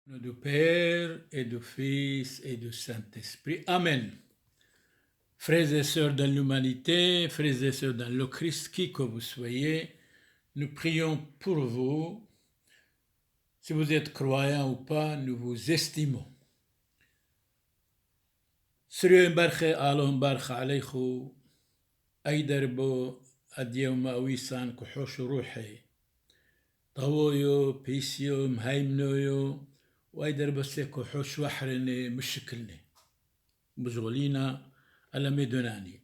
Au nom du Père et du Fils et du Saint-Esprit. Amen. Frères et sœurs de l'humanité, frères et sœurs dans le Christ, qui que vous soyez, nous prions pour vous. Si vous êtes croyant ou pas, nous vous estimons. Sri barche alon barche alayhu aydarbo adyom awisan kuhosh ruhi طويو بيسيو مهيمنويو وايدر بسيكو حوش وحرني مشكلني بزغلينا ألا ميدوناني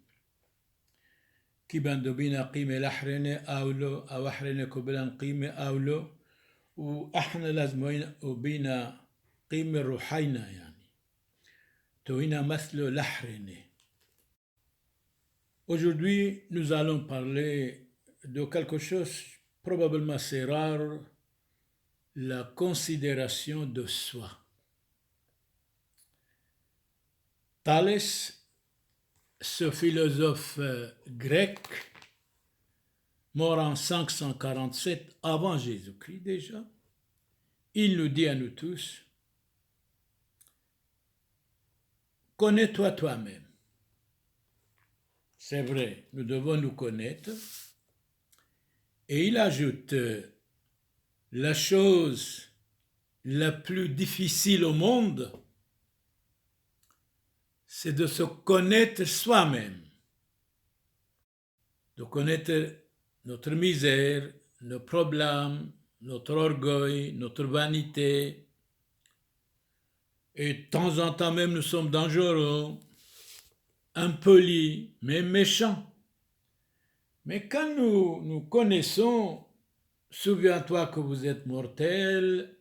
كي باندو بينا قيمة لحرني أولو أو أحرني كبلان قيمة أولو وإحنا لازم وبينا قيمة روحينا يعني توينا مثل لحرني. Aujourd'hui, nous allons parler de quelque chose probablement assez rare, la considération de soi. Thalès, ce philosophe grec, mort en 547 avant Jésus-Christ déjà, il nous dit à nous tous, connais-toi toi-même. C'est vrai, nous devons nous connaître. Et il ajoute, la chose la plus difficile au monde, c'est de se connaître soi-même, de connaître notre misère, nos problèmes, notre orgueil, notre vanité. Et de temps en temps même, nous sommes dangereux, impolis, même méchants. Mais quand nous connaissons, souviens-toi que vous êtes mortel,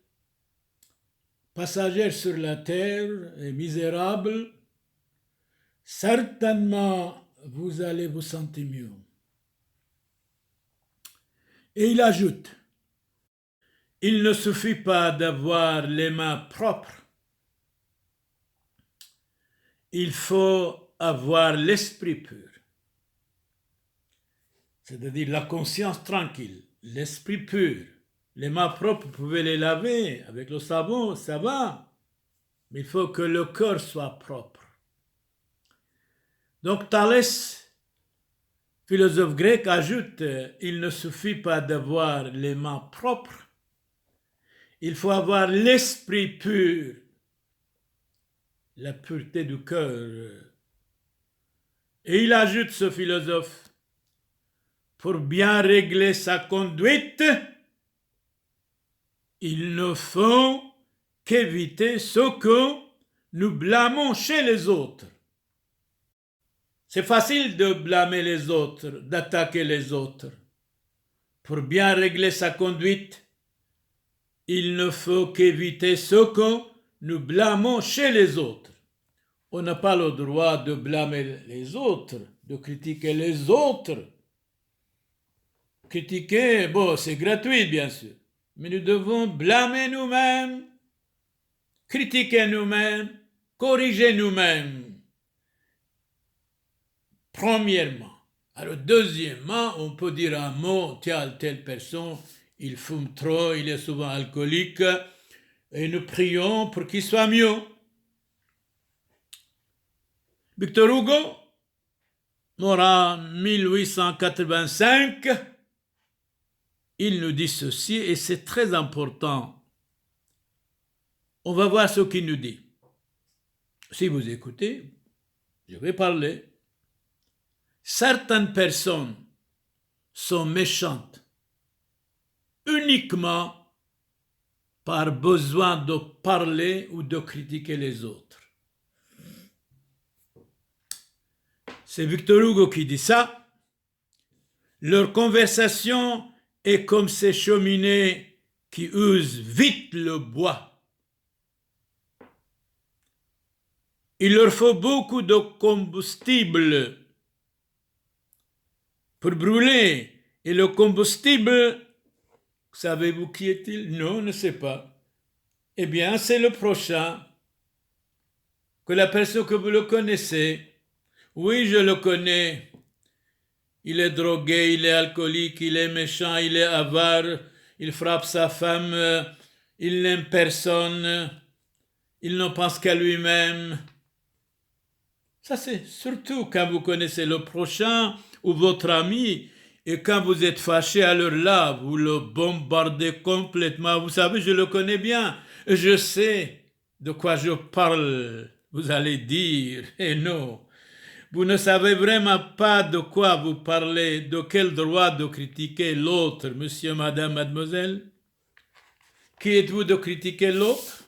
passager sur la terre et misérable, certainement vous allez vous sentir mieux. Et il ajoute, il ne suffit pas d'avoir les mains propres, il faut avoir l'esprit pur. C'est-à-dire la conscience tranquille, l'esprit pur. Les mains propres, vous pouvez les laver avec le savon, ça va. Mais il faut que le cœur soit propre. Donc Thalès, philosophe grec, ajoute, il ne suffit pas d'avoir les mains propres, il faut avoir l'esprit pur, la pureté du cœur. Et il ajoute, ce philosophe, pour bien régler sa conduite, il ne faut qu'éviter ce que nous blâmons chez les autres. C'est facile de blâmer les autres, d'attaquer les autres. Pour bien régler sa conduite, il ne faut qu'éviter ce que nous blâmons chez les autres. On n'a pas le droit de blâmer les autres, de critiquer les autres. Critiquer, bon, c'est gratuit, bien sûr. Mais nous devons blâmer nous-mêmes, critiquer nous-mêmes, corriger nous-mêmes. Premièrement. Alors, deuxièmement, on peut dire un mot, tiens, telle personne, il fume trop, il est souvent alcoolique, et nous prions pour qu'il soit mieux. Victor Hugo, mort en 1885, il nous dit ceci, et c'est très important. On va voir ce qu'il nous dit. Si vous écoutez, je vais parler. Certaines personnes sont méchantes uniquement par besoin de parler ou de critiquer les autres. C'est Victor Hugo qui dit ça. Leur conversation est comme ces cheminées qui usent vite le bois. Il leur faut beaucoup de combustible pour brûler. Et le combustible, savez-vous qui est-il? Non, on ne sait pas. Eh bien, c'est le prochain, que la personne que vous le connaissez. Oui, je le connais. Il est drogué, il est alcoolique, il est méchant, il est avare, il frappe sa femme, il n'aime personne, il ne pense qu'à lui-même. Ça, c'est surtout quand vous connaissez le prochain ou votre ami et quand vous êtes fâché, alors là, vous le bombardez complètement. Vous savez, je le connais bien, je sais de quoi je parle. Vous allez dire, et non, vous ne savez vraiment pas de quoi vous parlez, de quel droit de critiquer l'autre, monsieur, madame, mademoiselle. Qui êtes-vous de critiquer l'autre?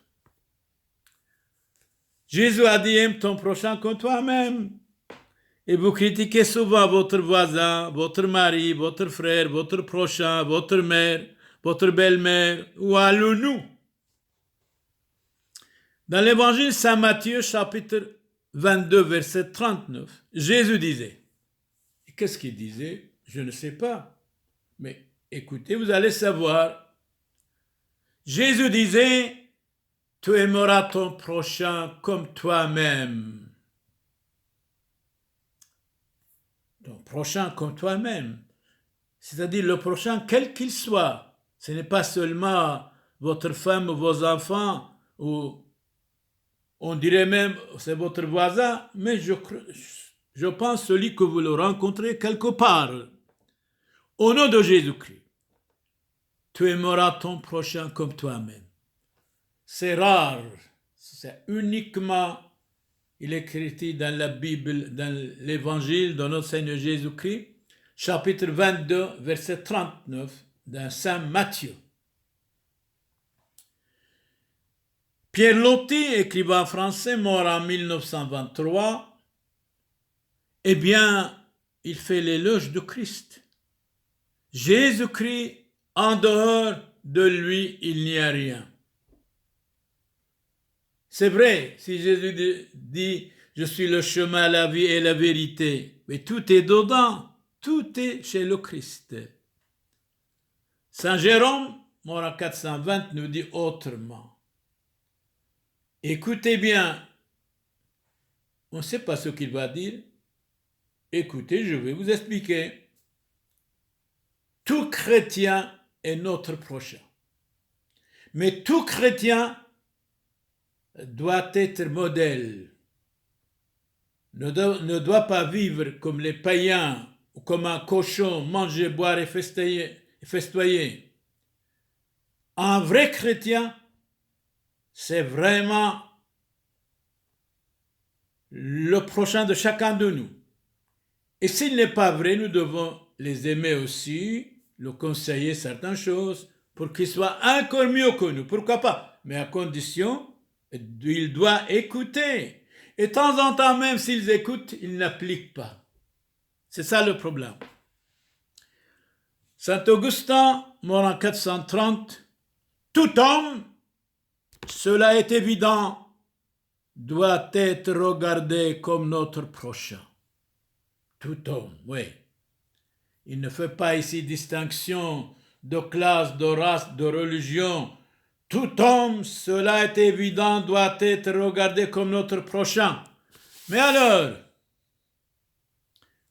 Jésus a dit, aime ton prochain comme toi-même. Et vous critiquez souvent votre voisin, votre mari, votre frère, votre prochain, votre mère, votre belle-mère, ou allons-nous? Dans l'évangile Saint Matthieu, chapitre 22, verset 39, Jésus disait, et qu'est-ce qu'il disait? Je ne sais pas, mais écoutez, vous allez savoir. Jésus disait, tu aimeras ton prochain comme toi-même. Ton prochain comme toi-même. C'est-à-dire le prochain, quel qu'il soit. Ce n'est pas seulement votre femme ou vos enfants, ou on dirait même c'est votre voisin, mais je pense celui que vous le rencontrez quelque part. Au nom de Jésus-Christ, tu aimeras ton prochain comme toi-même. C'est rare, c'est uniquement, il est écrit dans la Bible, dans l'évangile de notre Seigneur Jésus-Christ, chapitre 22, verset 39, dans Saint Matthieu. Pierre Loti, écrivain français, mort en 1923, eh bien, il fait l'éloge de Christ. Jésus-Christ, en dehors de lui, il n'y a rien. C'est vrai, si Jésus dit « Je suis le chemin, la vie et la vérité », mais tout est dedans, tout est chez le Christ. Saint Jérôme, mort en 420, nous dit autrement. Écoutez bien, on ne sait pas ce qu'il va dire. Écoutez, je vais vous expliquer. Tout chrétien est notre prochain. Mais tout chrétien doit être modèle, ne doit pas vivre comme les païens ou comme un cochon, manger, boire et festoyer. Un vrai chrétien, c'est vraiment le prochain de chacun de nous. Et s'il n'est pas vrai, nous devons les aimer aussi, le conseiller certaines choses pour qu'il soit encore mieux que nous. Pourquoi pas? Mais à condition, il doit écouter. Et de temps en temps, même s'ils écoutent, ils n'appliquent pas. C'est ça le problème. Saint Augustin, mort en 430, tout homme, cela est évident, doit être regardé comme notre prochain. Tout homme, oui. Il ne fait pas ici distinction de classe, de race, de religion. Tout homme, cela est évident, doit être regardé comme notre prochain. Mais alors,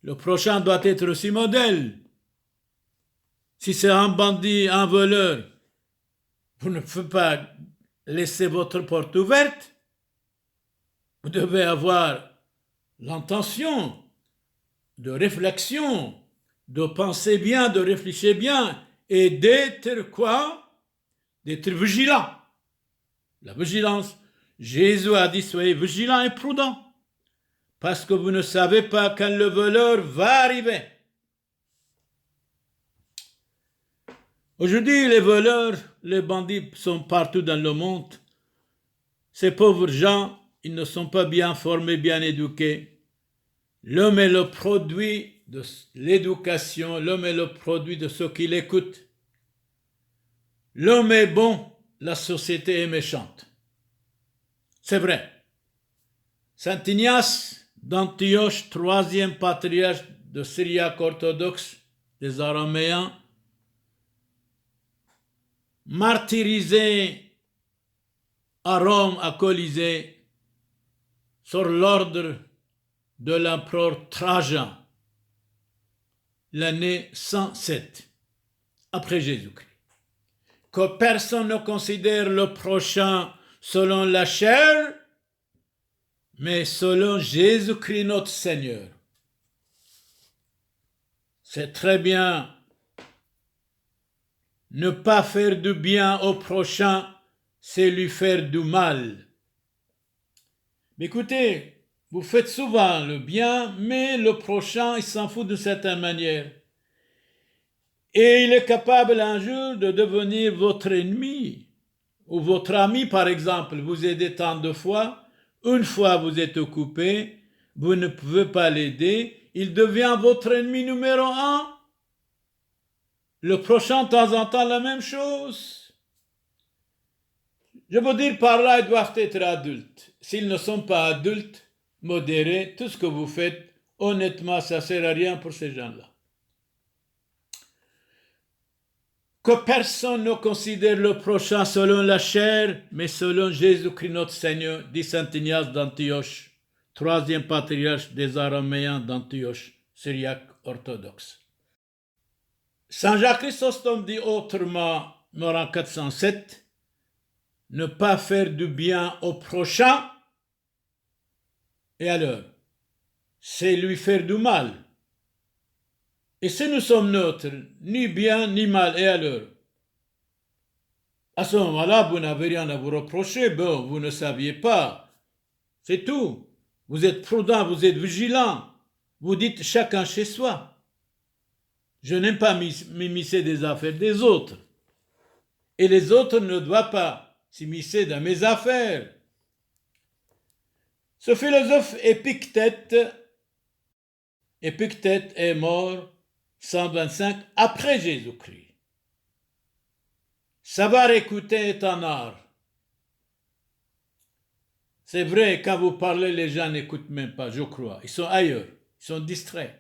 le prochain doit être aussi modèle. Si c'est un bandit, un voleur, vous ne pouvez pas laisser votre porte ouverte. Vous devez avoir l'intention de réflexion, de penser bien, de réfléchir bien et d'être quoi? D'être vigilant. La vigilance. Jésus a dit, soyez vigilants et prudents, parce que vous ne savez pas quand le voleur va arriver. Aujourd'hui, les voleurs, les bandits sont partout dans le monde. Ces pauvres gens, ils ne sont pas bien formés, bien éduqués. L'homme est le produit de l'éducation, l'homme est le produit de ce qu'il écoute. L'homme est bon, la société est méchante. C'est vrai. Saint Ignace d'Antioche, troisième patriarche de Syriaque orthodoxe des Araméens, martyrisé à Rome, à Colisée, sur l'ordre de l'empereur Trajan, l'année 107, après Jésus-Christ. que personne ne considère le prochain selon la chair, mais selon Jésus-Christ notre Seigneur. C'est très bien ne pas faire du bien au prochain, c'est lui faire du mal. Mais écoutez, vous faites souvent le bien, mais le prochain, il s'en fout de certaine manière. Et il est capable un jour de devenir votre ennemi ou votre ami, par exemple. Vous aidez tant de fois, une fois vous êtes occupé, vous ne pouvez pas l'aider, il devient votre ennemi numéro un. Le prochain, de temps en temps, la même chose. Je veux dire par là, ils doivent être adultes. S'ils ne sont pas adultes, modérés, tout ce que vous faites, honnêtement, ça ne sert à rien pour ces gens-là. Que personne ne considère le prochain selon la chair, mais selon Jésus-Christ notre Seigneur, dit saint Ignace d'Antioche, troisième patriarche des Araméens d'Antioche, syriaque orthodoxe. Saint Jacques Chrysostome dit autrement, mort en 407, ne pas faire du bien au prochain, et alors, c'est lui faire du mal. Et si nous sommes neutres, ni bien ni mal, et alors? À ce moment-là, vous n'avez rien à vous reprocher, bon, vous ne saviez pas. C'est tout. Vous êtes prudent, vous êtes vigilant. Vous dites chacun chez soi. Je n'aime pas m'immiscer des affaires des autres. Et les autres ne doivent pas s'immiscer dans mes affaires. Ce philosophe Épictète est mort 125 après Jésus-Christ. Savoir écouter est un art. C'est vrai, quand vous parlez, les gens n'écoutent même pas, je crois. Ils sont ailleurs, ils sont distraits.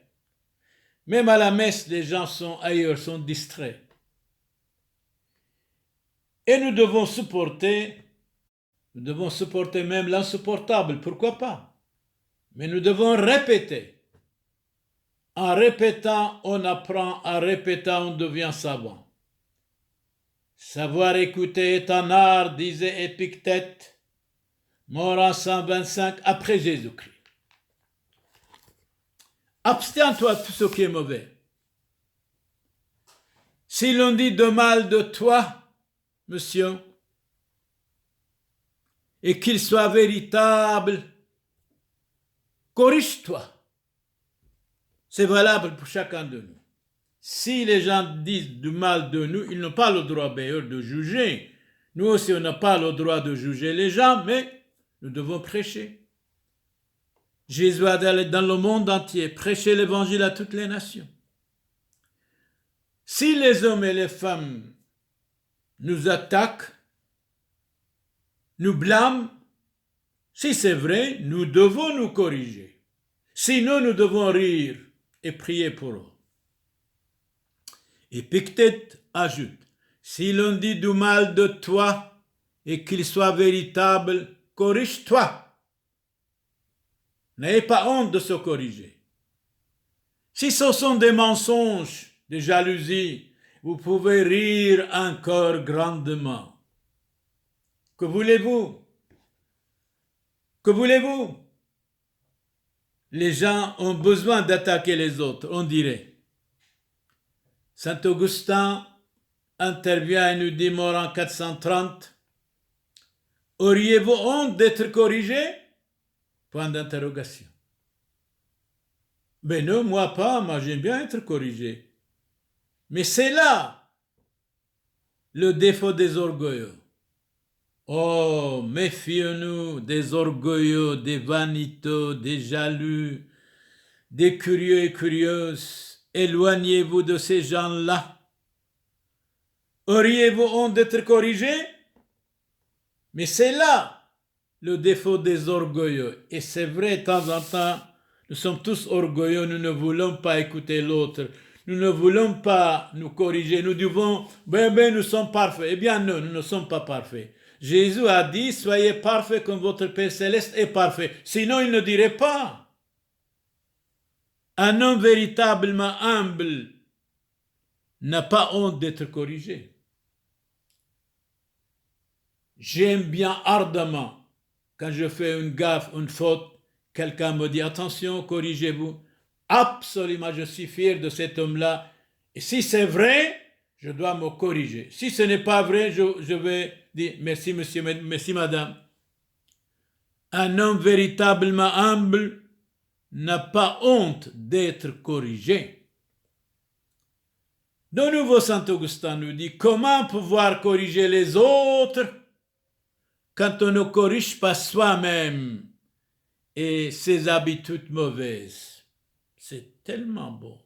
Même à la messe, les gens sont ailleurs, sont distraits. Et nous devons supporter même l'insupportable, pourquoi pas? Mais nous devons répéter. En répétant, on apprend, en répétant, on devient savant. Savoir écouter est un art, disait Épictète, mort en 125 après Jésus-Christ. Abstiens-toi de tout ce qui est mauvais. Si l'on dit de mal de toi, monsieur, et qu'il soit véritable, corrige-toi. C'est valable pour chacun de nous. Si les gens disent du mal de nous, ils n'ont pas le droit d'ailleurs de juger. Nous aussi, on n'a pas le droit de juger les gens, mais nous devons prêcher. Jésus a d'aller dans le monde entier, prêcher l'évangile à toutes les nations. Si les hommes et les femmes nous attaquent, nous blâment, si c'est vrai, nous devons nous corriger. Sinon, nous devons rire et prier pour eux. Épictète ajoute, si l'on dit du mal de toi et qu'il soit véritable, corrige-toi. N'ayez pas honte de se corriger. Si ce sont des mensonges, des jalousies, vous pouvez rire encore grandement. Que voulez-vous? Que voulez-vous? Les gens ont besoin d'attaquer les autres, on dirait. Saint Augustin intervient et nous dit, mort en 430, « Auriez-vous honte d'être corrigé ?» Point d'interrogation. Ben non, moi pas, moi j'aime bien être corrigé. Mais c'est là le défaut des orgueilleux. Oh, méfions-nous des orgueilleux, des vaniteux, des jaloux, des curieux et curieuses. Éloignez-vous de ces gens-là. Auriez-vous honte d'être corrigé? Mais c'est là le défaut des orgueilleux. Et c'est vrai, de temps en temps, nous sommes tous orgueilleux, nous ne voulons pas écouter l'autre. Nous ne voulons pas nous corriger. Nous disons, nous sommes parfaits. Eh bien non, nous ne sommes pas parfaits. Jésus a dit, soyez parfaits comme votre Père Céleste est parfait. Sinon, il ne dirait pas. Un homme véritablement humble n'a pas honte d'être corrigé. J'aime bien ardemment, quand je fais une gaffe, une faute, quelqu'un me dit attention, corrigez-vous. Absolument, je suis fier de cet homme-là. Et si c'est vrai, je dois me corriger. Si ce n'est pas vrai, je vais dire merci monsieur, merci madame. Un homme véritablement humble n'a pas honte d'être corrigé. De nouveau, Saint Augustin nous dit comment pouvoir corriger les autres quand on ne corrige pas soi-même et ses habitudes mauvaises. C'est tellement beau.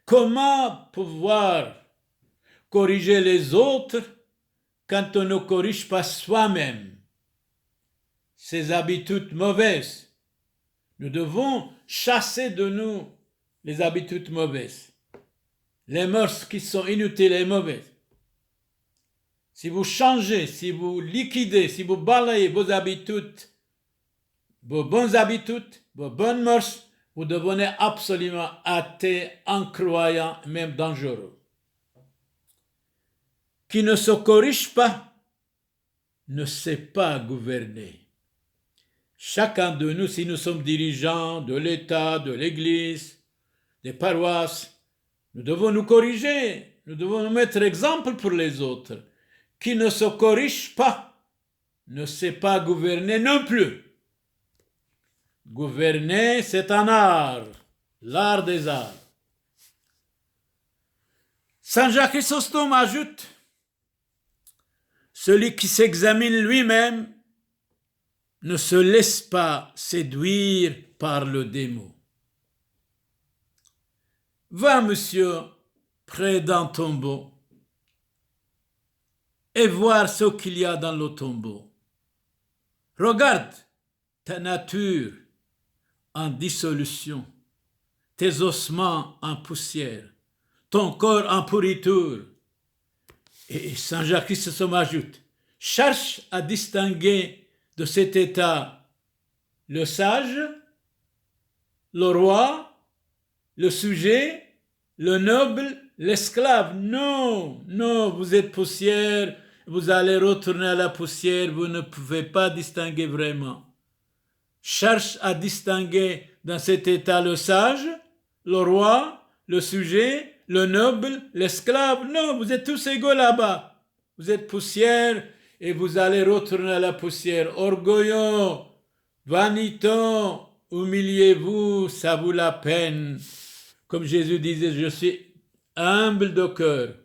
Comment pouvoir corriger les autres quand on ne corrige pas soi-même ses habitudes mauvaises? Nous devons chasser de nous les habitudes mauvaises, les mœurs qui sont inutiles et mauvaises. Si vous changez, si vous liquidez, si vous balayez vos habitudes, vos bonnes habitudes, vos bonnes mœurs, vous devenez absolument athée, incroyant, même dangereux. Qui ne se corrige pas ne sait pas gouverner. Chacun de nous, si nous sommes dirigeants de l'État, de l'Église, des paroisses, nous devons nous corriger, nous devons nous mettre exemple pour les autres. Qui ne se corrige pas ne sait pas gouverner non plus. Gouverner, c'est un art, l'art des arts. Saint Jacques Chrysostome ajoute, celui qui s'examine lui-même ne se laisse pas séduire par le démon. Va, monsieur, près d'un tombeau et voir ce qu'il y a dans le tombeau. Regarde ta nature en dissolution, tes ossements en poussière, ton corps en pourriture. Et Saint Jacques Chrysostome ajoute, cherche à distinguer de cet état le sage, le roi, le sujet, le noble, l'esclave. Non, non, vous êtes poussière, vous allez retourner à la poussière, vous ne pouvez pas distinguer vraiment. Cherche à distinguer dans cet état le sage, le roi, le sujet, le noble, l'esclave. Non, vous êtes tous égaux là-bas. Vous êtes poussière et vous allez retourner à la poussière. Orgueilleux, vaniteux, humiliez-vous, ça vaut la peine. Comme Jésus disait, je suis humble de cœur.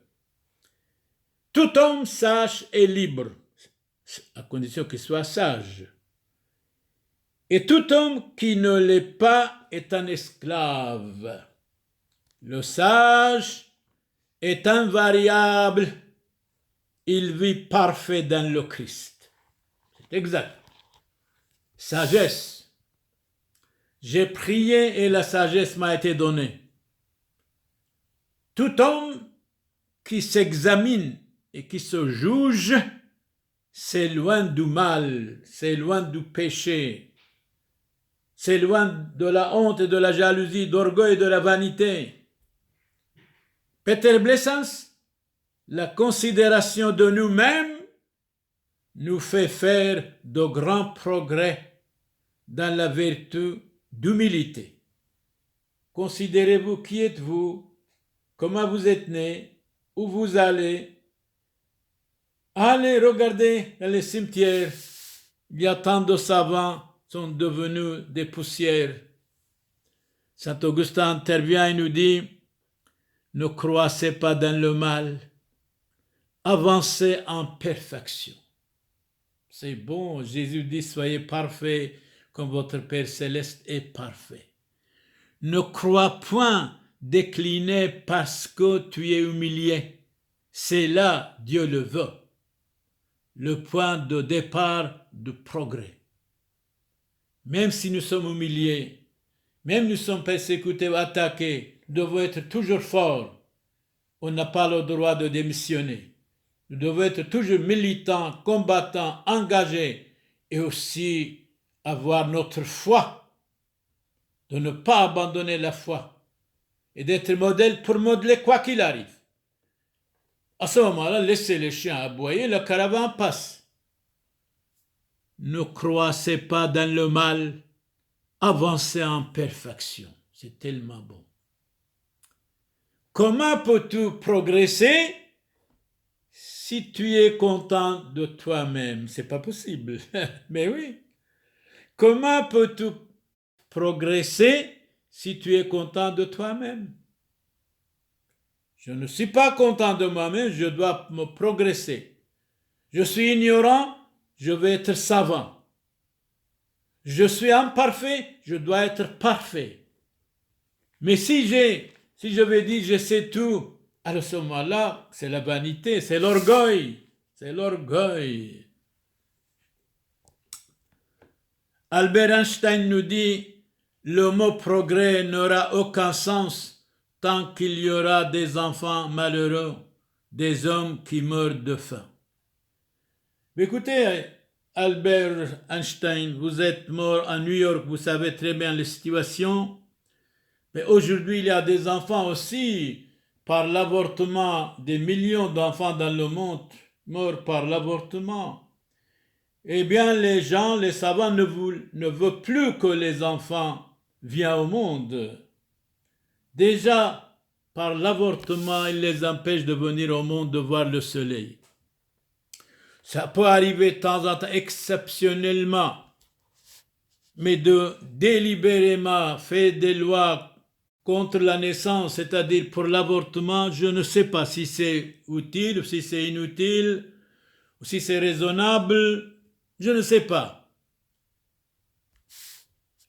Tout homme sage est libre, à condition qu'il soit sage. Et tout homme qui ne l'est pas est un esclave. Le sage est invariable, il vit parfait dans le Christ. C'est exact. Sagesse. J'ai prié et la sagesse m'a été donnée. Tout homme qui s'examine et qui se juge, c'est loin du mal, c'est loin du péché, c'est loin de la honte et de la jalousie, d'orgueil et de la vanité. Peter Blessens, la considération de nous-mêmes nous fait faire de grands progrès dans la vertu d'humilité. Considérez-vous qui êtes-vous, comment vous êtes né, où vous allez. Allez regarder dans les cimetières, il y a tant de savants qui sont devenus des poussières. Saint Augustin intervient et nous dit, ne croissez pas dans le mal, avancez en perfection. C'est bon, Jésus dit, soyez parfaits comme votre Père céleste est parfait. Ne crois point décliner parce que tu es humilié. C'est là, Dieu le veut, le point de départ du progrès. Même si nous sommes humiliés, même si nous sommes persécutés ou attaqués, nous devons être toujours forts. On n'a pas le droit de démissionner. Nous devons être toujours militants, combattants, engagés et aussi avoir notre foi, de ne pas abandonner la foi et d'être modèle pour modeler quoi qu'il arrive. À ce moment-là, laissez les chiens aboyer, la caravane passe. ne croissez pas dans le mal, avancez en perfection. C'est tellement bon. Comment peux-tu progresser si tu es content de toi-même? C'est pas possible. Mais oui. Comment peux-tu progresser si tu es content de toi-même? Je ne suis pas content de moi-même, je dois me progresser. Je suis ignorant, je vais être savant. Je suis imparfait, je dois être parfait. Mais si je vais dire je sais tout, alors à ce moment-là, c'est la vanité, c'est l'orgueil. C'est l'orgueil. Albert Einstein nous dit, le mot progrès n'aura aucun sens tant qu'il y aura des enfants malheureux, des hommes qui meurent de faim. Mais écoutez, Albert Einstein, vous êtes mort à New York, vous savez très bien la situation. Mais aujourd'hui, il y a des enfants aussi, par l'avortement, des millions d'enfants dans le monde morts par l'avortement. Eh bien, les gens, les savants ne veulent plus que les enfants viennent au monde. Déjà, par l'avortement, ils les empêchent de venir au monde, de voir le soleil. Ça peut arriver de temps en temps, exceptionnellement, mais de délibérément faire des lois contre la naissance, c'est-à-dire pour l'avortement, je ne sais pas si c'est utile, si c'est inutile, si c'est raisonnable, je ne sais pas.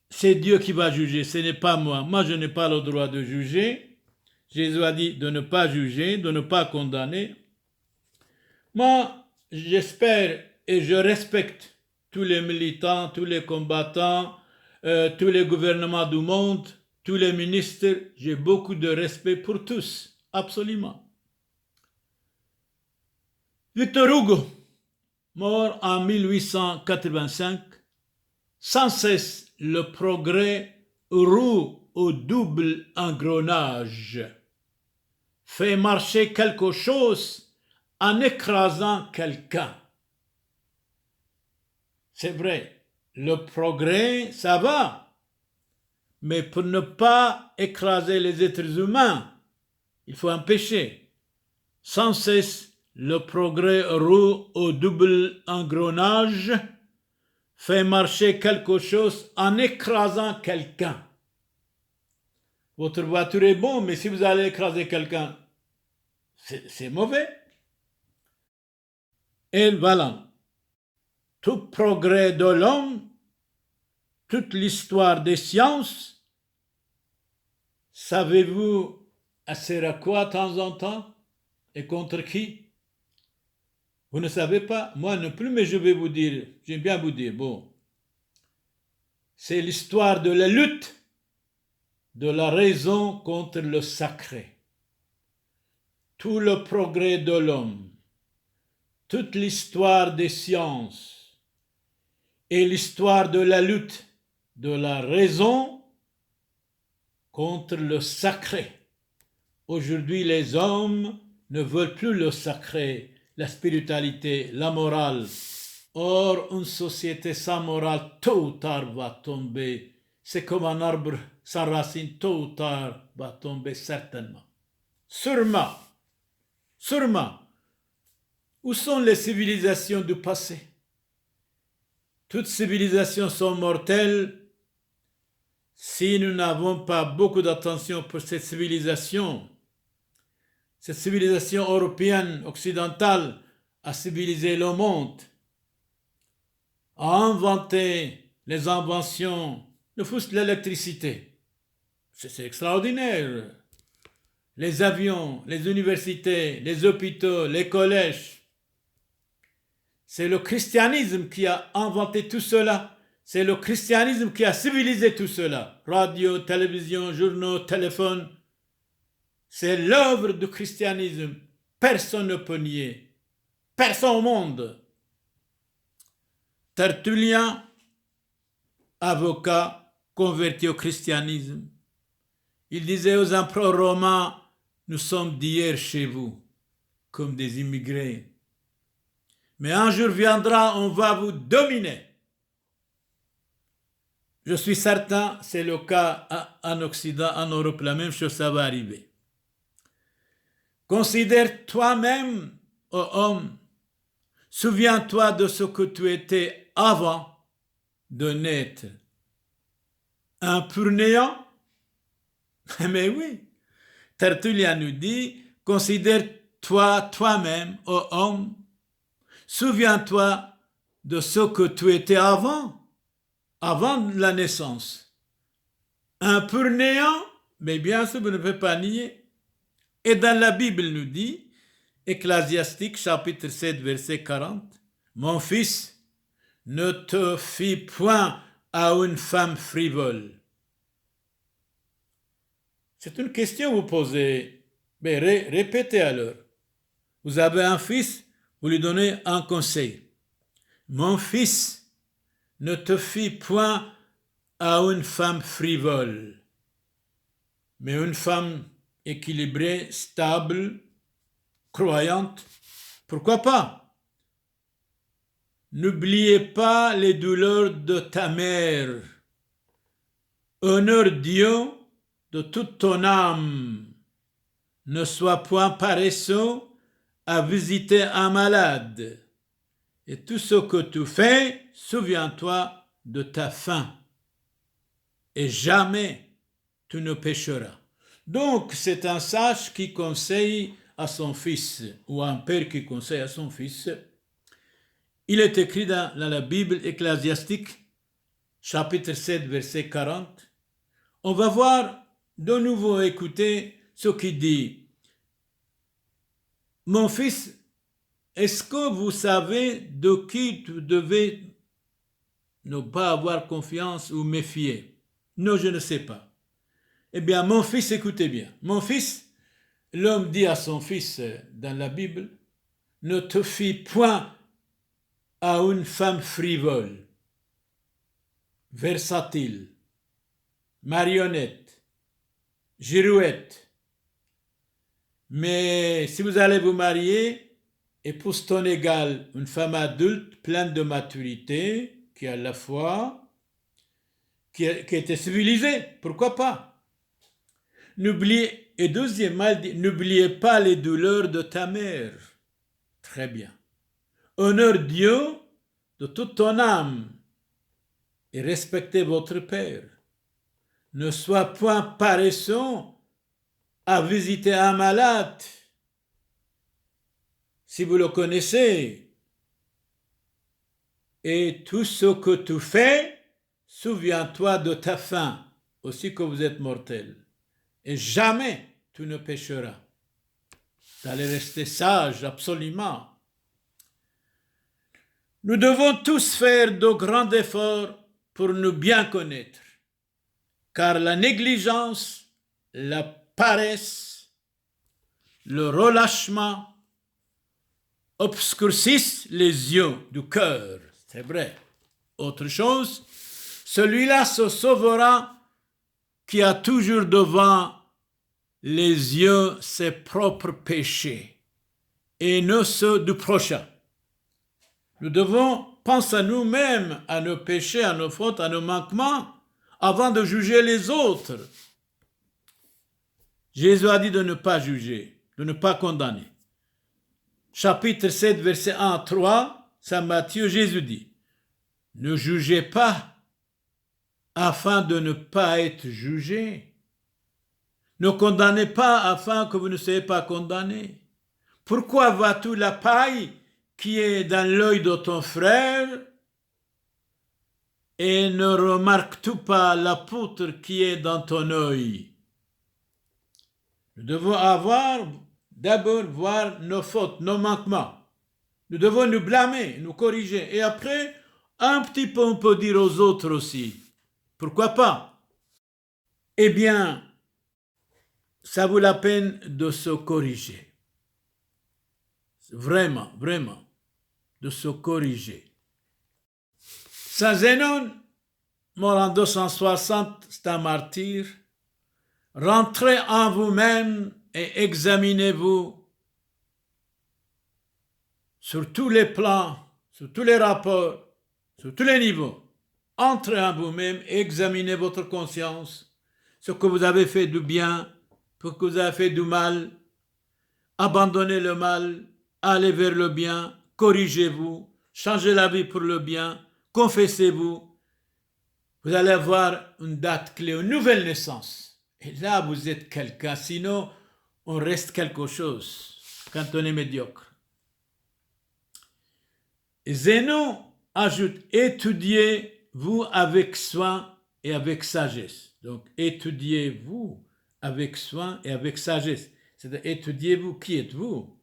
C'est Dieu qui va juger, ce n'est pas moi. Moi, je n'ai pas le droit de juger. Jésus a dit de ne pas juger, de ne pas condamner. Moi, j'espère et je respecte tous les militants, tous les combattants, tous les gouvernements du monde, tous les ministres. J'ai beaucoup de respect pour tous, absolument. Victor Hugo, mort en 1885, sans cesse le progrès roule au double engrenage, fait marcher quelque chose en écrasant quelqu'un. C'est vrai, le progrès, ça va, mais pour ne pas écraser les êtres humains, il faut empêcher. Sans cesse, le progrès roule au double engrenage, fait marcher quelque chose en écrasant quelqu'un. Votre voiture est bonne, mais si vous allez écraser quelqu'un, c'est mauvais. Et voilà. Tout progrès de l'homme, toute l'histoire des sciences, savez-vous, elle sert à quoi de temps en temps et contre qui? Vous ne savez pas? Moi non plus, mais je vais vous dire, j'aime bien vous dire, bon, c'est l'histoire de la lutte de la raison contre le sacré. Tout le progrès de l'homme, toute l'histoire des sciences et l'histoire de la lutte de la raison contre le sacré. Aujourd'hui, les hommes ne veulent plus le sacré, la spiritualité, la morale. Or, une société sans morale, tôt ou tard, va tomber. C'est comme un arbre sans racines, tôt ou tard, va tomber certainement. Sûrement. Où sont les civilisations du passé? Toutes civilisations sont mortelles. Si nous n'avons pas beaucoup d'attention pour cette civilisation européenne, occidentale, a civilisé le monde, a inventé les inventions, ne fût-ce que l'électricité. C'est extraordinaire. Les avions, les universités, les hôpitaux, les collèges. C'est le christianisme qui a inventé tout cela. C'est le christianisme qui a civilisé tout cela. Radio, télévision, journaux, téléphone. C'est l'œuvre du christianisme. Personne ne peut nier. Personne au monde. Tertullien, avocat, converti au christianisme. Il disait aux empereurs romains, nous sommes d'hier chez vous, comme des immigrés. Mais un jour viendra, on va vous dominer. Je suis certain, c'est le cas en Occident, en Europe, la même chose, ça va arriver. Considère toi-même, ô homme, souviens-toi de ce que tu étais avant de naître. Un pur néant? Mais oui, Tertullien nous dit, considère-toi toi-même, ô homme, souviens-toi de ce que tu étais avant la naissance. Un pur néant, mais bien sûr, vous ne pouvez pas nier. Et dans la Bible nous dit, Ecclésiastique chapitre 7 verset 40, mon fils, ne te fie point à une femme frivole. C'est une question que vous posez, mais répétez alors. Vous avez un fils, vous lui donnez un conseil. Mon fils, ne te fie point à une femme frivole, mais une femme équilibrée, stable, croyante, pourquoi pas? N'oubliez pas les douleurs de ta mère. Honore Dieu de toute ton âme. Ne sois point paresseux à visiter un malade. Et tout ce que tu fais, souviens-toi de ta faim. Et jamais tu ne pécheras. Donc, c'est un sage qui conseille à son fils, ou un père qui conseille à son fils. Il est écrit dans la Bible Ecclésiastique, chapitre 7, verset 40. On va voir, de nouveau écouter ce qu'il dit. Mon fils, est-ce que vous savez de qui tu devais ne pas avoir confiance ou méfier? Non, je ne sais pas. Eh bien, mon fils, écoutez bien. Mon fils, l'homme dit à son fils dans la Bible, ne te fie point à une femme frivole, versatile, marionnette, girouette. Mais si vous allez vous marier, épouse ton égale, une femme adulte, pleine de maturité, qui a la foi, qui était civilisée, pourquoi pas? Et deuxièmement, n'oubliez pas les douleurs de ta mère. Très bien. Honore Dieu de toute ton âme et respectez votre père. Ne sois point paresseux à visiter un malade. Si vous le connaissez, et tout ce que tu fais, souviens-toi de ta faim, aussi que vous êtes mortel. Et jamais tu ne pécheras. Vous allez rester sage, absolument. Nous devons tous faire de grands efforts pour nous bien connaître, car la négligence, la paresse, le relâchement obscurcissent les yeux du cœur. C'est vrai. Autre chose, celui-là se sauvera qui a toujours devant les yeux ses propres péchés et ne ceux du prochain. Nous devons penser à nous-mêmes, à nos péchés, à nos fautes, à nos manquements, avant de juger les autres. Jésus a dit de ne pas juger, de ne pas condamner. Chapitre 7, verset 1 à 3, Saint Matthieu, Jésus dit, « Ne jugez pas, afin de ne pas être jugé. Ne condamnez pas, afin que vous ne soyez pas condamnés. Pourquoi vois-tu la paille qui est dans l'œil de ton frère et ne remarques-tu pas la poutre qui est dans ton œil? » Nous devons d'abord voir nos fautes, nos manquements. Nous devons nous blâmer, nous corriger. Et après, un petit peu, on peut dire aux autres aussi. Pourquoi pas? Eh bien, ça vaut la peine de se corriger. Vraiment, vraiment, de se corriger. Saint Zénon, mort en 260, c'est un martyr. Rentrez en vous-même et examinez-vous sur tous les plans, sur tous les rapports, sur tous les niveaux. entrez en vous-même, examinez votre conscience, ce que vous avez fait du bien, ce que vous avez fait du mal, abandonnez le mal, allez vers le bien, corrigez-vous, changez la vie pour le bien, confessez-vous. Vous allez avoir une date clé, une nouvelle naissance. Et là, vous êtes quelqu'un. Sinon, on reste quelque chose quand on est médiocre. Et Zénon ajoute, étudiez-vous avec soin et avec sagesse. Donc, étudiez-vous avec soin et avec sagesse. C'est-à-dire, étudiez-vous, qui êtes-vous?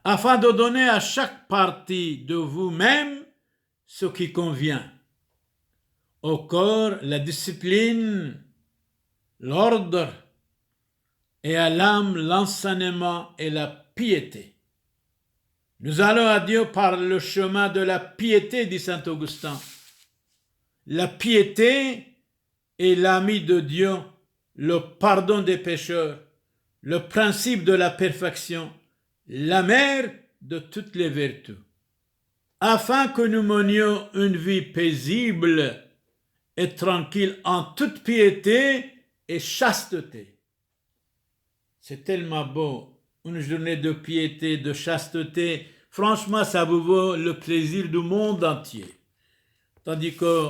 Afin de donner à chaque partie de vous-même ce qui convient. Au corps, la discipline, l'ordre, et à l'âme, l'enseignement et la piété. Nous allons à Dieu par le chemin de la piété, dit saint Augustin. La piété est l'ami de Dieu, le pardon des pécheurs, le principe de la perfection, la mère de toutes les vertus. Afin que nous menions une vie paisible et tranquille en toute piété et chasteté. C'est tellement beau, une journée de piété, de chasteté. Franchement, ça vous vaut le plaisir du monde entier. Tandis que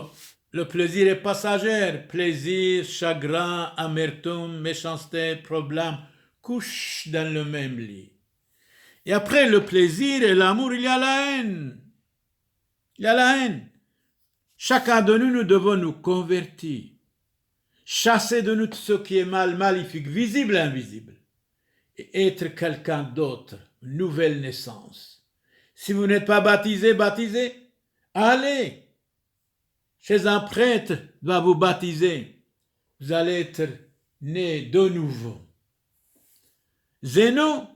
le plaisir est passager. Plaisir, chagrin, amertume, méchanceté, problème, couchent dans le même lit. Et après le plaisir et l'amour, il y a la haine. Il y a la haine. Chacun de nous, nous devons nous convertir. Chasser de nous tout ce qui est mal, maléfique, visible et invisible. Et être quelqu'un d'autre, une nouvelle naissance. Si vous n'êtes pas baptisé, baptisez. Allez chez un prêtre, va vous baptiser. Vous allez être né de nouveau. Zénon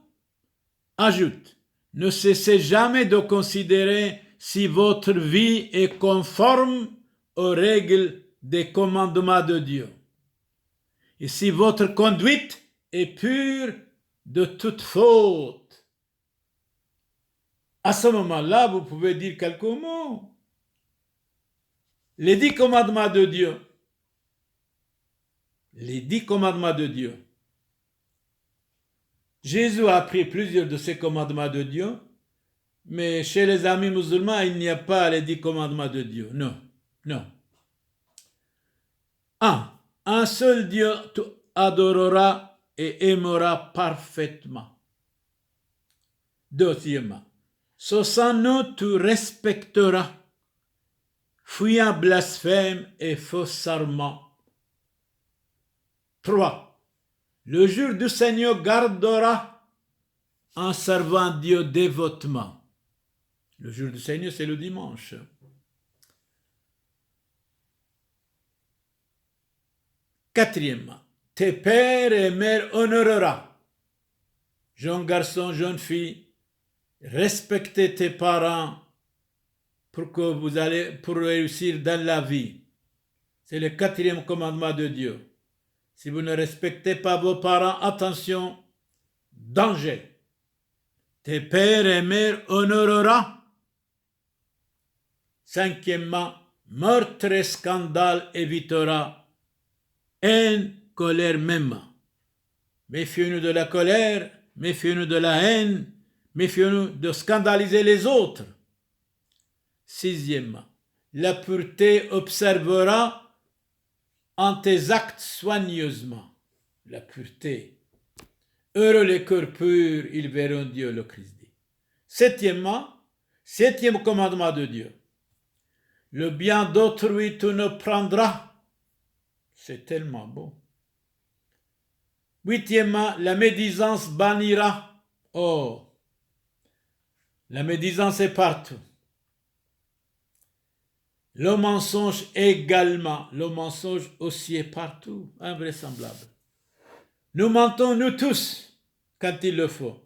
ajoute, ne cessez jamais de considérer si votre vie est conforme aux règles des commandements de Dieu. Et si votre conduite est pure de toute faute. À ce moment-là, vous pouvez dire quelques mots. Les 10 commandements de Dieu. Les 10 commandements de Dieu. Jésus a appris plusieurs de ces commandements de Dieu, mais chez les amis musulmans, il n'y a pas les 10 commandements de Dieu. Non, non. Un seul Dieu tu adoreras et aimeras parfaitement. Deuxièmement, son nom tu respecteras, fuyant blasphème et faux serment. 3. Le jour du Seigneur gardera en servant Dieu dévotement. Le jour du Seigneur, c'est le dimanche. 4. Tes pères et mères honoreras. Jeune garçon, jeune fille, respectez tes parents pour réussir dans la vie. C'est le 4e commandement de Dieu. Si vous ne respectez pas vos parents, attention, danger. Tes pères et mères honoreras. 5. Meurtre et scandale évitera. Haine, colère même. Méfiez-nous de la colère, méfiez-nous de la haine, méfiez-nous de scandaliser les autres. 6. La pureté observera en tes actes soigneusement. La pureté. Heureux les cœurs purs, ils verront Dieu, le Christ dit. 7e commandement de Dieu. Le bien d'autrui tu ne prendras. C'est tellement beau. 8. La médisance bannira. Oh, la médisance est partout. Le mensonge également. Le mensonge aussi est partout. Invraisemblable. Nous mentons, nous tous, quand il le faut.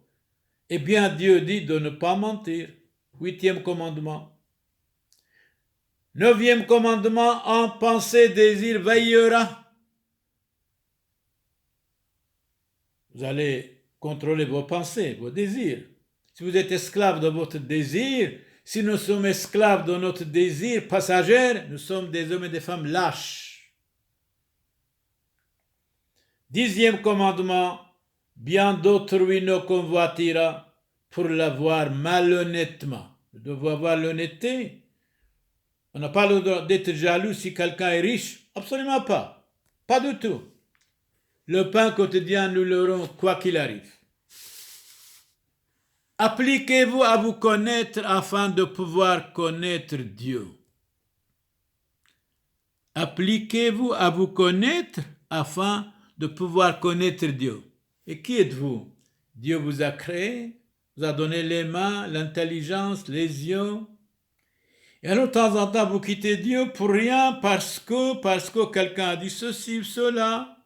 Eh bien, Dieu dit de ne pas mentir. 8e commandement. 9e commandement, en pensée, désir, veillera. Vous allez contrôler vos pensées, vos désirs. Si vous êtes esclave de votre désir, Si nous sommes esclaves de notre désir passager, nous sommes des hommes et des femmes lâches. 10e commandement, bien d'autrui ne convoitira pour l'avoir malhonnêtement. Nous devons avoir l'honnêteté. On n'a pas le droit d'être jaloux si quelqu'un est riche. Absolument pas. Pas du tout. Le pain quotidien, nous l'aurons quoi qu'il arrive. Appliquez-vous à vous connaître afin de pouvoir connaître Dieu. Appliquez-vous à vous connaître afin de pouvoir connaître Dieu. Et qui êtes-vous? Dieu vous a créé, vous a donné les mains, l'intelligence, les yeux. Et alors, de temps en temps, vous quittez Dieu pour rien parce que quelqu'un a dit ceci ou cela,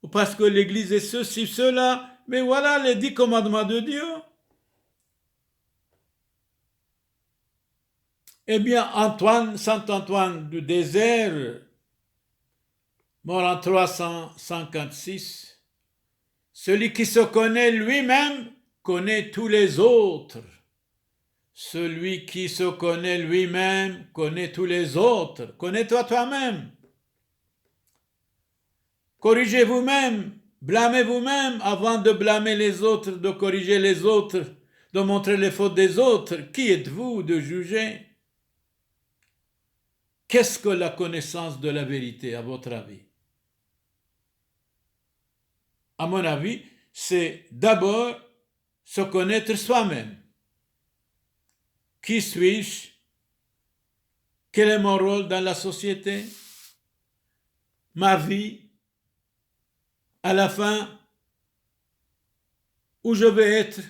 ou parce que l'Église est ceci ou cela. Mais voilà les 10 commandements de Dieu. Eh bien, Saint Antoine du désert, mort en 356, celui qui se connaît lui-même connaît tous les autres. Celui qui se connaît lui-même connaît tous les autres. Connais-toi toi-même. Corrigez vous-même, blâmez vous-même avant de blâmer les autres, de corriger les autres, de montrer les fautes des autres. Qui êtes-vous de juger? Qu'est-ce que la connaissance de la vérité, à votre avis? À mon avis, c'est d'abord se connaître soi-même. Qui suis-je? Quel est mon rôle dans la société? Ma vie? À la fin, où je vais être?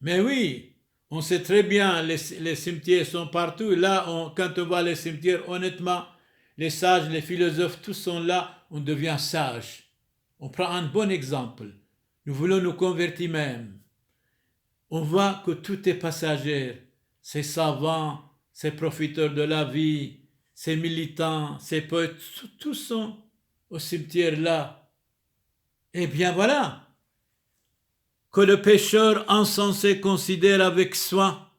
Mais oui, on sait très bien, les cimetières sont partout. Là, quand on voit les cimetières, honnêtement, les sages, les philosophes, tous sont là, on devient sage. On prend un bon exemple. Nous voulons nous convertir même. On voit que tout est passager. Ces savants, ces profiteurs de la vie, ces militants, ces poètes, tous sont au cimetière là. Eh bien voilà. Que le pécheur insensé considère avec soin.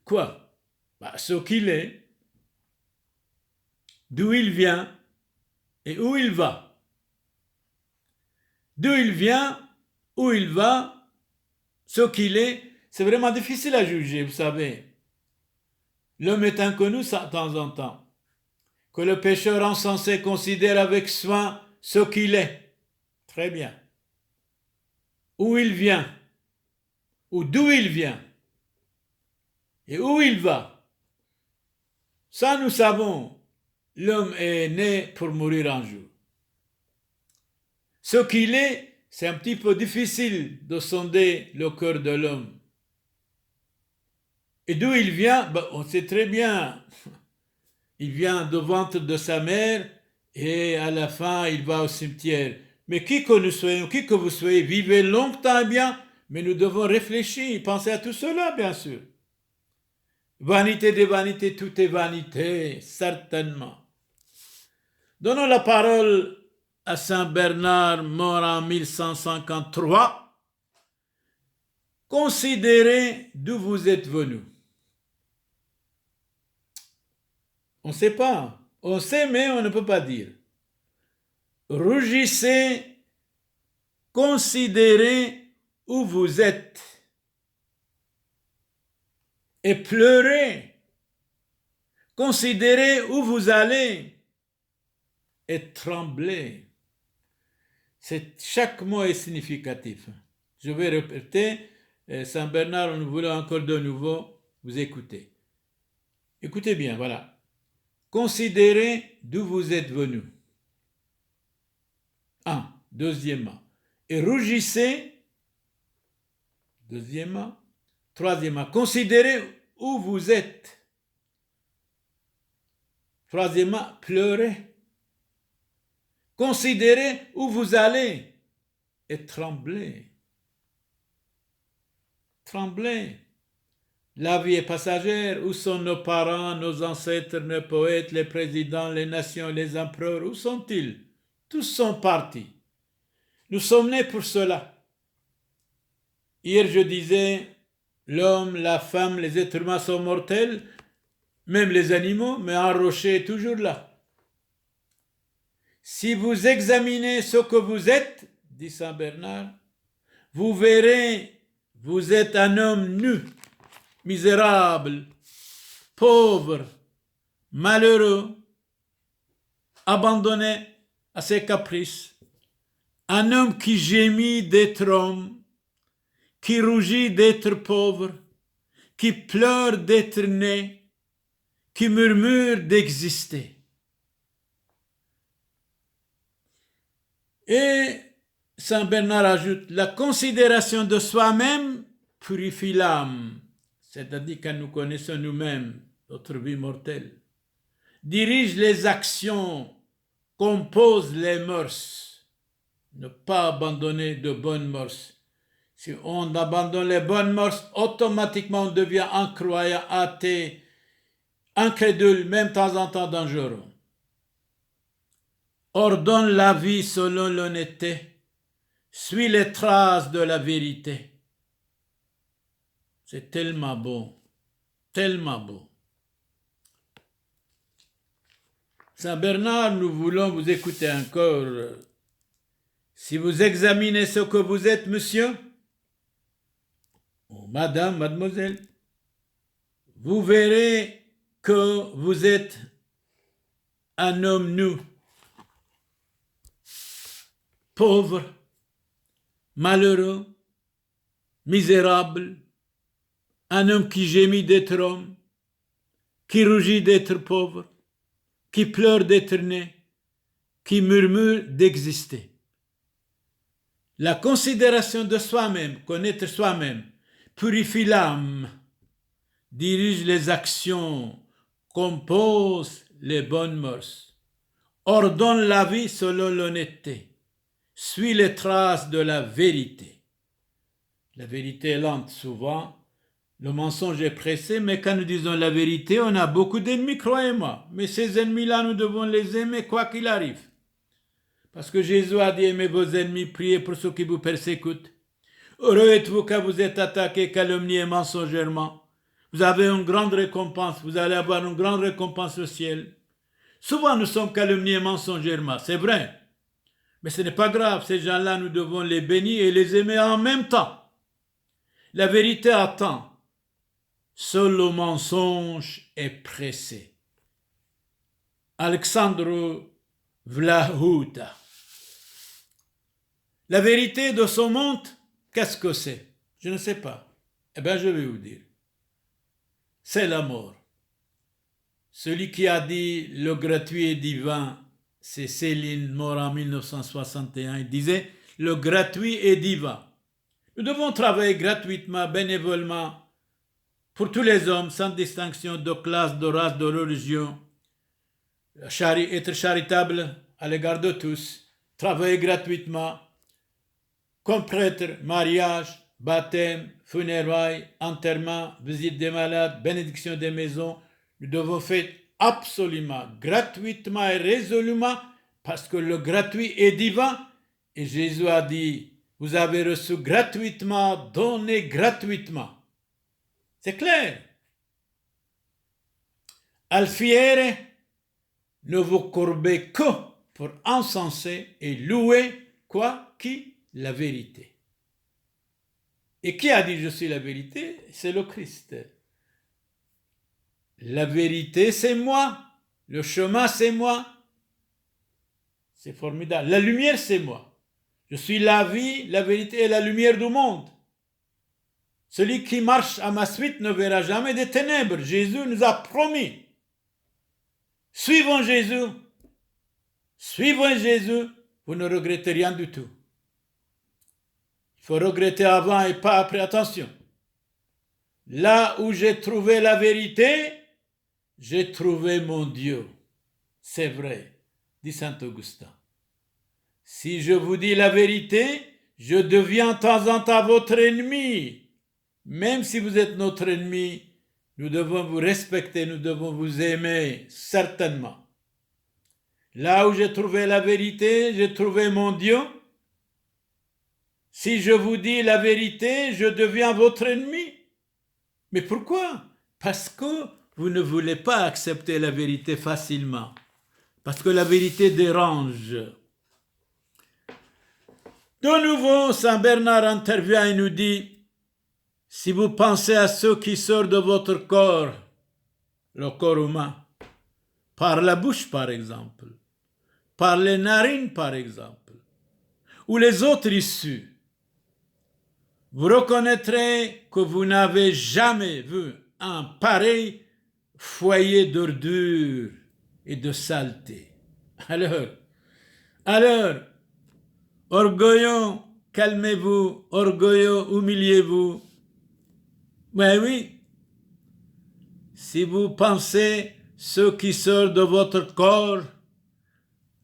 Quoi? Ce qu'il est, d'où il vient et où il va. D'où il vient, où il va, ce qu'il est, c'est vraiment difficile à juger, vous savez. L'homme est inconnu de temps en temps. Que le pécheur insensé considère avec soin ce qu'il est. Très bien. Où il vient, ou d'où il vient, et où il va. Ça, nous savons, l'homme est né pour mourir un jour. Ce qu'il est, c'est un petit peu difficile de sonder le cœur de l'homme. Et d'où il vient, on sait très bien. Il vient du ventre de sa mère et à la fin, il va au cimetière. Mais qui que nous soyons, qui que vous soyez, vivez longtemps et bien, mais nous devons réfléchir, penser à tout cela, bien sûr. Vanité des vanités, tout est vanité, certainement. Donnons la parole à Saint Bernard, mort en 1153. Considérez d'où vous êtes venu. On ne sait pas. On sait, mais on ne peut pas dire. Rougissez, considérez où vous êtes. Et pleurez. Considérez où vous allez. Et tremblez. Chaque mot est significatif. Je vais répéter. Saint Bernard, nous voulons encore de nouveau vous écouter. Écoutez bien, voilà. Considérez d'où vous êtes venu. 1. Deuxièmement. Et rougissez. Deuxièmement. Troisièmement. Considérez où vous êtes. Troisièmement. Pleurez. Considérez où vous allez. Et tremblez. Tremblez. La vie est passagère. Où sont nos parents, nos ancêtres, nos poètes, les présidents, les nations, les empereurs? Où sont-ils? Tous sont partis. Nous sommes nés pour cela. Hier, je disais, l'homme, la femme, les êtres humains sont mortels, même les animaux, mais un rocher est toujours là. Si vous examinez ce que vous êtes, dit Saint Bernard, vous verrez, vous êtes un homme nu, misérable, pauvre, malheureux, abandonné à ses caprices. Un homme qui gémit d'être homme, qui rougit d'être pauvre, qui pleure d'être né, qui murmure d'exister. Et Saint Bernard ajoute, la considération de soi-même purifie l'âme, c'est-à-dire quand nous connaissons nous-mêmes notre vie mortelle, dirige les actions, compose les mœurs, ne pas abandonner de bonnes mœurs. Si on abandonne les bonnes mœurs, automatiquement on devient incroyant, athée, incrédule, même de temps en temps dangereux. Ordonne la vie selon l'honnêteté, suis les traces de la vérité. C'est tellement beau, tellement beau. Saint Bernard, nous voulons vous écouter encore. Si vous examinez ce que vous êtes, monsieur, ou madame, mademoiselle, vous verrez que vous êtes un homme nu, pauvre, malheureux, misérable, un homme qui gémit d'être homme, qui rougit d'être pauvre, qui pleure d'être né, qui murmure d'exister. La considération de soi-même, connaître soi-même, purifie l'âme, dirige les actions, compose les bonnes mœurs, ordonne la vie selon l'honnêteté, suit les traces de la vérité. La vérité est lente souvent, le mensonge est pressé, mais quand nous disons la vérité, on a beaucoup d'ennemis, croyez-moi. Mais ces ennemis-là, nous devons les aimer quoi qu'il arrive. Parce que Jésus a dit, aimez vos ennemis, priez pour ceux qui vous persécutent. Heureux êtes-vous quand vous êtes attaqués, calomniés mensongèrement. Vous avez une grande récompense, vous allez avoir une grande récompense au ciel. Souvent nous sommes calomniés mensongèrement, c'est vrai. Mais ce n'est pas grave, ces gens-là, nous devons les bénir et les aimer en même temps. La vérité attend. Seul le mensonge est pressé. Alexandre Vlahouta. La vérité de ce monde, qu'est-ce que c'est? Je ne sais pas. Eh bien, je vais vous dire. C'est la mort. Celui qui a dit le gratuit est divin, c'est Céline, mort en 1961. Il disait le gratuit est divin. Nous devons travailler gratuitement, bénévolement, pour tous les hommes, sans distinction de classe, de race, de religion. Être charitable à l'égard de tous, travailler gratuitement, comme prêtre, mariage, baptême, funérailles, enterrement, visite des malades, bénédiction des maisons. Nous devons faire absolument, gratuitement et résolument, parce que le gratuit est divin. Et Jésus a dit, vous avez reçu gratuitement, donnez gratuitement. C'est clair. Alfiere, ne vous courbez que pour encenser et louer quoi? Qui? La vérité. Et qui a dit je suis la vérité? C'est le Christ. La vérité, c'est moi. Le chemin, c'est moi. C'est formidable. La lumière, c'est moi. Je suis la vie, la vérité et la lumière du monde. Celui qui marche à ma suite ne verra jamais des ténèbres. Jésus nous a promis. Suivons Jésus. Suivons Jésus. Vous ne regrettez rien du tout. Il faut regretter avant et pas après. Attention. Là où j'ai trouvé la vérité, j'ai trouvé mon Dieu. C'est vrai, dit saint Augustin. Si je vous dis la vérité, je deviens de temps en temps votre ennemi. Même si vous êtes notre ennemi, nous devons vous respecter, nous devons vous aimer, certainement. Là où j'ai trouvé la vérité, j'ai trouvé mon Dieu. Si je vous dis la vérité, je deviens votre ennemi. Mais pourquoi? Parce que vous ne voulez pas accepter la vérité facilement. Parce que la vérité dérange. De nouveau, Saint Bernard intervient et nous dit, si vous pensez à ce qui sort de votre corps, le corps humain, par la bouche par exemple, par les narines par exemple, ou les autres issues, vous reconnaîtrez que vous n'avez jamais vu un pareil foyer d'ordure et de saleté. Alors, orgueilleux, calmez-vous, orgueilleux, humiliez-vous. Mais oui, si vous pensez ce qui sort de votre corps,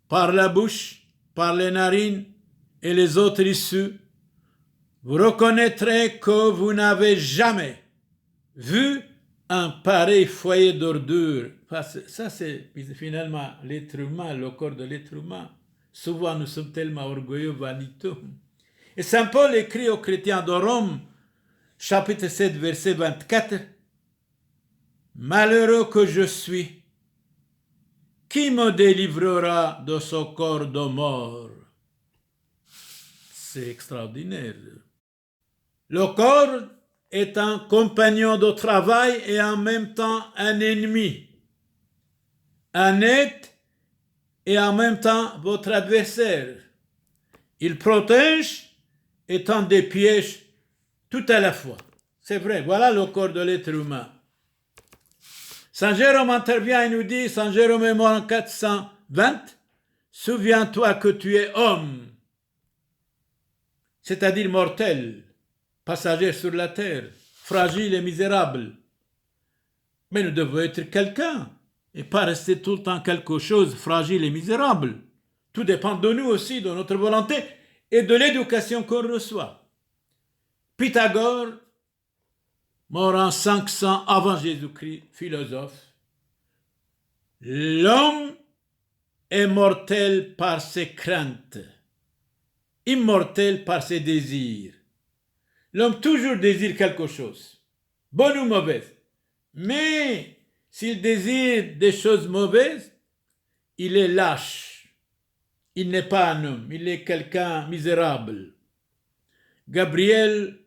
par la bouche, par les narines et les autres issues, vous reconnaîtrez que vous n'avez jamais vu un pareil foyer d'ordure. Ça, c'est finalement l'être humain, le corps de l'être humain. Souvent, nous sommes tellement orgueilleux, vaniteux. Et Saint Paul écrit aux chrétiens de Rome, chapitre 7, verset 24, « Malheureux que je suis, qui me délivrera de ce corps de mort ?» C'est extraordinaire. Le corps est un compagnon de travail et en même temps un ennemi, un aide et en même temps votre adversaire. Il protège et tend des pièges tout à la fois. C'est vrai, voilà le corps de l'être humain. Saint Jérôme intervient et nous dit, Saint Jérôme est mort en 420, souviens-toi que tu es homme, c'est-à-dire mortel, passager sur la terre, fragile et misérable. Mais nous devons être quelqu'un et pas rester tout le temps quelque chose fragile et misérable. Tout dépend de nous aussi, de notre volonté et de l'éducation qu'on reçoit. Pythagore, mort en 500 avant Jésus-Christ, philosophe. L'homme est mortel par ses craintes, immortel par ses désirs. L'homme toujours désire quelque chose, bonne ou mauvaise. Mais s'il désire des choses mauvaises, il est lâche. Il n'est pas un homme, il est quelqu'un misérable. Gabriel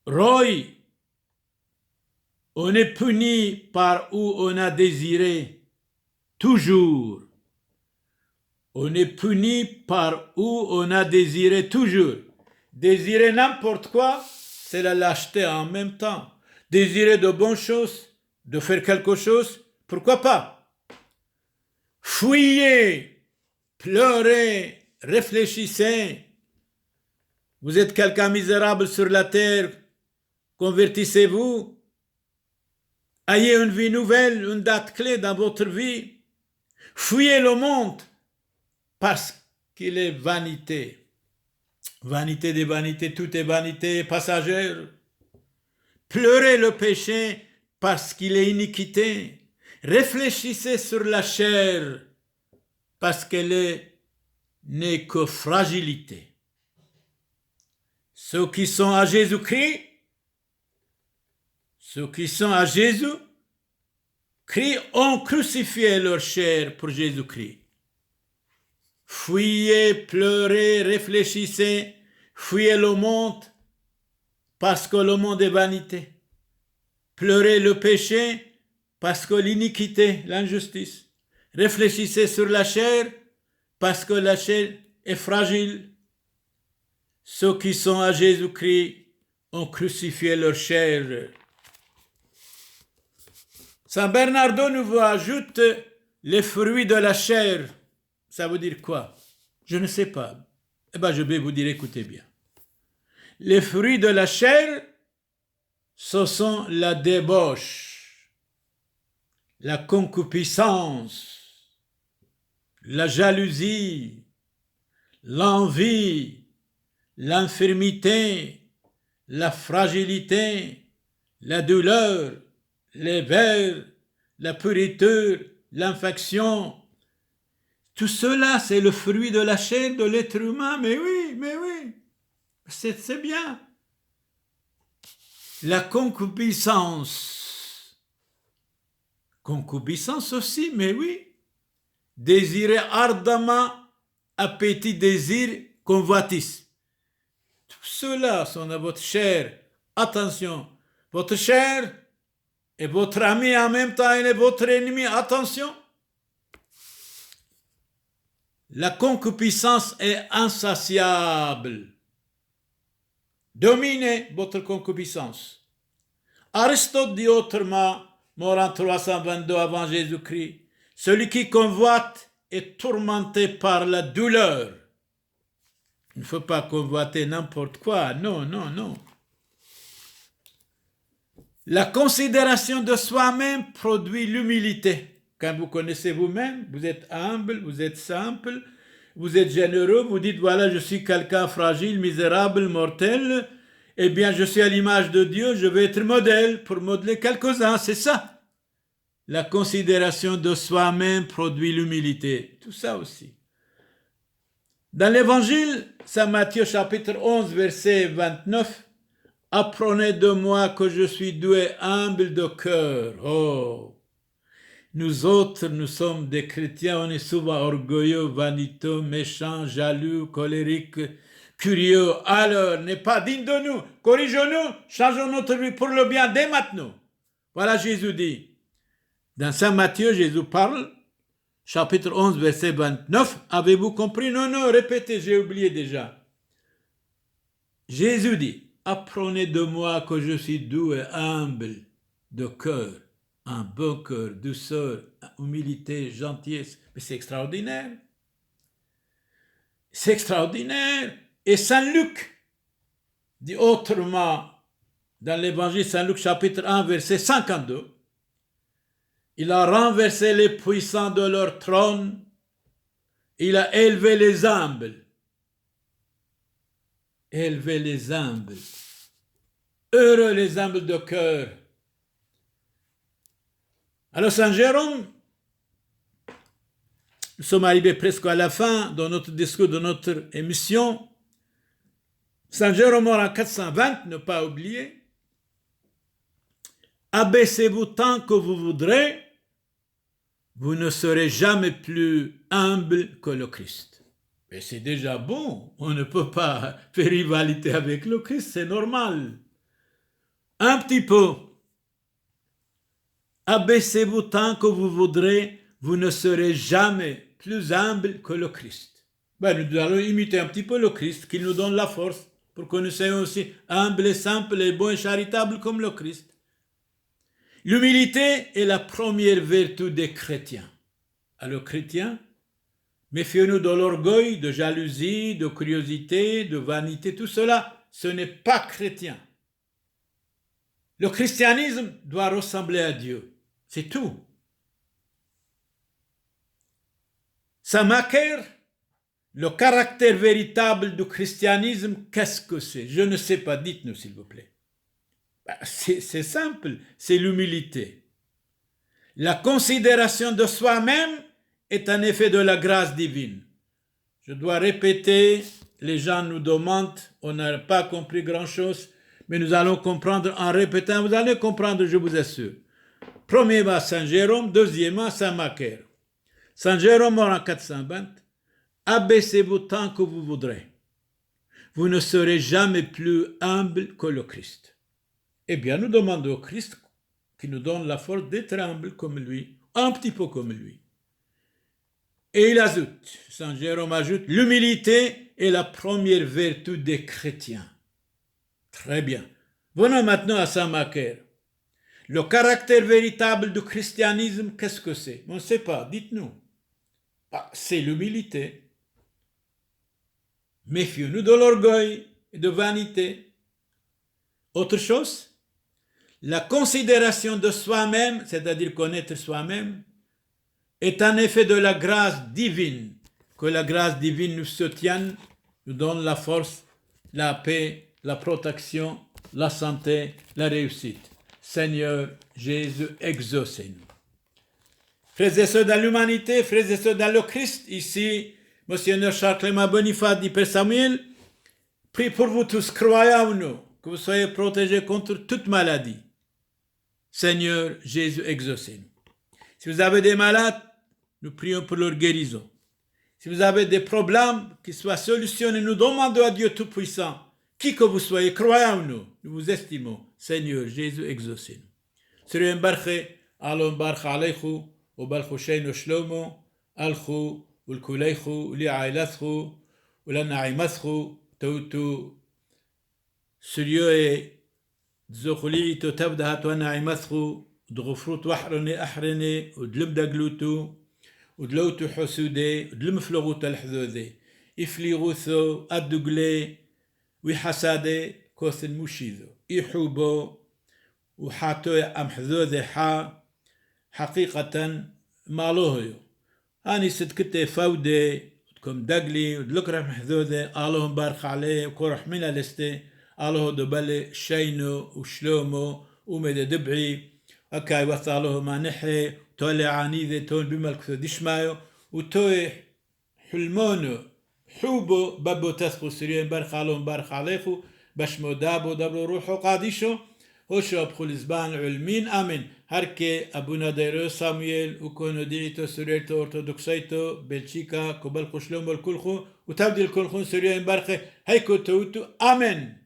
Roy, on est puni par où on a désiré, toujours. On est puni par où on a désiré, toujours. Désirer n'importe quoi, c'est la lâcheté en même temps. Désirer de bonnes choses, de faire quelque chose, pourquoi pas? Fuyez, pleurez, réfléchissez. Vous êtes quelqu'un misérable sur la terre, convertissez-vous. Ayez une vie nouvelle, une date clé dans votre vie. Fuyez le monde parce qu'il est vanité. Vanité des vanités, tout est vanité passagère. Pleurez le péché parce qu'il est iniquité. Réfléchissez sur la chair parce qu'elle n'est que fragilité. Ceux qui sont à Jésus-Christ, ont crucifié leur chair pour Jésus-Christ. Fuyez, pleurez, réfléchissez, fuyez le monde parce que le monde est vanité. Pleurez le péché parce que l'iniquité, l'injustice. Réfléchissez sur la chair parce que la chair est fragile. Ceux qui sont à Jésus-Christ ont crucifié leur chair. Saint Bernard de Nouveau ajoute les fruits de la chair. Ça veut dire quoi? Je ne sais pas. Je vais vous dire, écoutez bien. Les fruits de la chair, ce sont la débauche, la concupiscence, la jalousie, l'envie, l'infirmité, la fragilité, la douleur, les vers, la pourriture, l'infection. Tout cela, c'est le fruit de la chair de l'être humain. Mais oui, c'est bien. La concupiscence. Concupiscence aussi, mais oui. Désirer ardemment, appétit, désir, convoitise. Tout cela sont dans votre chair. Attention, votre chair est votre ami en même temps, elle est votre ennemi. Attention. La concupiscence est insatiable. Dominez votre concupiscence. Aristote dit autrement, mort en 322 avant Jésus-Christ, celui qui convoite est tourmenté par la douleur. Il ne faut pas convoiter n'importe quoi. Non, non, non. La considération de soi-même produit l'humilité. Quand vous connaissez vous-même, vous êtes humble, vous êtes simple, vous êtes généreux, vous dites, voilà, je suis quelqu'un fragile, misérable, mortel, eh bien, je suis à l'image de Dieu, je vais être modèle pour modeler quelques-uns, c'est ça. La considération de soi-même produit l'humilité, tout ça aussi. Dans l'Évangile, Saint Matthieu chapitre 11, verset 29, « Apprenez de moi que je suis doux et humble de cœur. » Oh! Nous autres, nous sommes des chrétiens, on est souvent orgueilleux, vaniteux, méchants, jaloux, colériques, curieux. Alors, n'est pas digne de nous. Corrigeons-nous, changeons notre vie pour le bien dès maintenant. Voilà Jésus dit. Dans Saint Matthieu, Jésus parle, chapitre 11, verset 29. Avez-vous compris? Non, non, répétez, j'ai oublié déjà. Jésus dit, apprenez de moi que je suis doux et humble de cœur. Un bon cœur, douceur, humilité, gentillesse. Mais c'est extraordinaire. C'est extraordinaire. Et Saint Luc dit autrement, dans l'évangile Saint Luc chapitre 1, verset 52, il a renversé les puissants de leur trône, il a élevé les humbles. Élevé les humbles. Heureux les humbles de cœur. Alors Saint Jérôme, nous sommes arrivés presque à la fin de notre discours, de notre émission. Saint Jérôme en 420, ne pas oublier, abaissez-vous tant que vous voudrez, vous ne serez jamais plus humble que le Christ. Mais c'est déjà bon, on ne peut pas faire rivalité avec le Christ, c'est normal. Un petit peu. Abaissez-vous tant que vous voudrez, vous ne serez jamais plus humble que le Christ. Nous allons imiter un petit peu le Christ, qui nous donne la force pour que nous soyons aussi humbles et simples et bons et charitables comme le Christ. L'humilité est la première vertu des chrétiens. Alors chrétiens, méfions-nous de l'orgueil, de jalousie, de curiosité, de vanité, tout cela, ce n'est pas chrétien. Le christianisme doit ressembler à Dieu. C'est tout. Saint Macaire, le caractère véritable du christianisme, qu'est-ce que c'est? Je ne sais pas, dites-nous s'il vous plaît. C'est simple, c'est l'humilité. La considération de soi-même est un effet de la grâce divine. Je dois répéter, les gens nous demandent, on n'a pas compris grand-chose, mais nous allons comprendre en répétant, vous allez comprendre, je vous assure. Premièrement, Saint Jérôme, deuxièmement, Saint Macaire. Saint Jérôme, mort en 420, abaissez-vous tant que vous voudrez. Vous ne serez jamais plus humble que le Christ. Eh bien, nous demandons au Christ qui nous donne la force d'être humble comme lui, un petit peu comme lui. Et il ajoute, Saint Jérôme ajoute, l'humilité est la première vertu des chrétiens. Très bien. Venons maintenant à Saint Macaire. Le caractère véritable du christianisme, qu'est-ce que c'est? On ne sait pas, dites-nous. C'est l'humilité. Méfions-nous de l'orgueil et de vanité. Autre chose? La considération de soi-même, c'est-à-dire connaître soi-même, est un effet de la grâce divine. Que la grâce divine nous soutienne, nous donne la force, la paix, la protection, la santé, la réussite. Seigneur Jésus, exaucez-nous. Frères et sœurs dans l'humanité, frères et sœurs dans le Christ, ici, Monseigneur Charles Clément Boniface dit Père Samuel, prie pour vous tous, croyez en nous. que vous soyez protégés contre toute maladie. Seigneur Jésus, exaucez-nous. Si vous avez des malades, nous prions pour leur guérison. Si vous avez des problèmes qui soient solutionnés, nous demandons à Dieu Tout-Puissant, qui que vous soyez, croyez en nous, nous vous estimons. Seigneur Jésus, exaucez-nous. Seigneur Barche, allons Barche Aleichu, ou Barche Sheino Shlomo, Alchu, ou Kuleichu, ou Li'ailatchu, ou la Na'imatchu, Tautu, Seigneur, Zokhuli, Totabda, Toi Na'imatchu, Drofrut Wahrone Ahrene, ou Dlum Daglutu, ودلوتو حسودي ودلم فلغوت الحذوذي إفليغوثو أدقلي وحسادي كوث المشيذو إحوبو وحاتو أم حذوذي حقيقة مالوهيو هاني سدكتي فودي كم دقلي ودلكرح محذوذي آلوهم بارخ عليه وكورح من الاستي آلوه دبالي شينو وشلومو ومدى دبعي أكاي وثالوه ما نحي تولي عنيذي تون بملك دشمايو وتوي حلمونو حوبو بابو تسقو سريين بارخ عليهم بارخ عليكو بشمو دابو روحو قاديشو هوشو أبخو الزبان علمين آمين هركي أبونا ديرو سامويل وكونو ديعيتو سريرتو أرتودوكسيتو بلشيكا كوبالخو شلومو الكلخو وتبدي الكلخون سريين بارخي هيكو توتو آمين